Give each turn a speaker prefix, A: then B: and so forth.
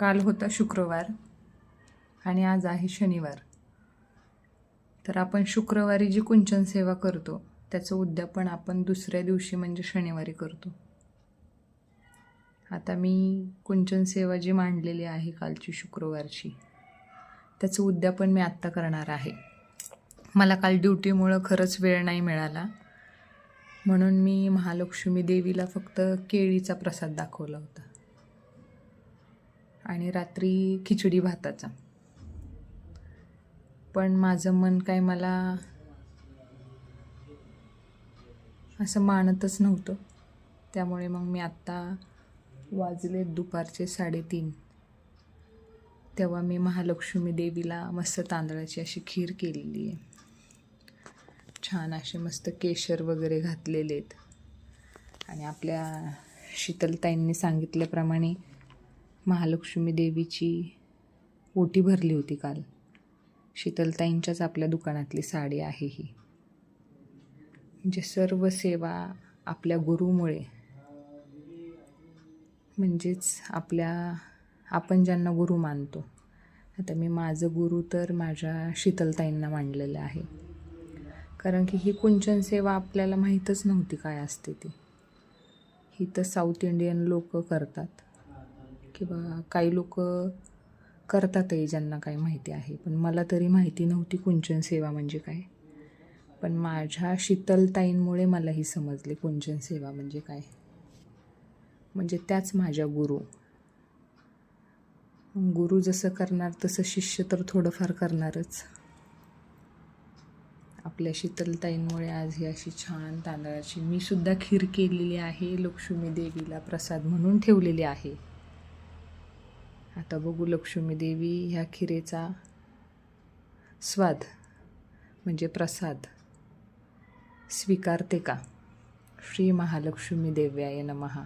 A: काल होता शुक्रवार आणि आज आहे शनिवार. तर आपण शुक्रवारी जी कुंचन सेवा करतो त्याचं उद्यापन आपण दुसऱ्या दिवशी म्हणजे शनिवारी करतो. आता मी कुंचन सेवा जी मांडलेली आहे कालची शुक्रवारची, त्याचं उद्यापन मी आत्ता करणार आहे. मला काल ड्युटीमुळं खरंच वेळ नाही मिळाला, म्हणून मी महालक्ष्मी देवीला फक्त केळीचा प्रसाद दाखवला होता आणि रात्री खिचडी भाताचा. पण माझं मन काय मला असं मानतच नव्हतं. त्यामुळे मग मी आत्ता वाजले दुपारचे 3:30, तेव्हा मी महालक्ष्मी देवीला मस्त तांदळाची अशी खीर केलेली आहे. छान असे मस्त केशर वगैरे घातलेले आहेत. आणि आपल्या शीतलताईंनी सांगितल्याप्रमाणे महालक्ष्मी देवीची ओटी भरली होती काल. शीतलताईंच्याच आपल्या दुकानातली साडी आहे ही. म्हणजे सर्व सेवा आपल्या गुरुमुळे, म्हणजेच आपण ज्यांना गुरु मानतो. आता मी माझं गुरु तर माझ्या शीतलताईंना मानलेलं आहे, कारण की ही कुंचन सेवा आपल्याला माहीतच नव्हती काय असते ती. ही तर साऊथ इंडियन लोक करतात किंवा काही लोक करतातही ज्यांना काही माहिती आहे, पण मला तरी माहिती नव्हती कुंचन सेवा म्हणजे काय. पण माझ्या शीतलताईंमुळे मलाही समजले कुंचन सेवा म्हणजे काय. म्हणजे त्याच माझ्या गुरु. गुरु जसं करणार तसं शिष्य तर थोडंफार करणारच. आपल्या शीतलताईंमुळे आज ही अशी छान तांदळाची मी सुद्धा खीर केलेली आहे, लक्ष्मी देवीला प्रसाद म्हणून ठेवलेली आहे. आता बघू लक्ष्मी देवी ह्या खिरेचा स्वाद म्हणजे प्रसाद स्वीकारते का. श्री महालक्ष्मी देव्याय नमः.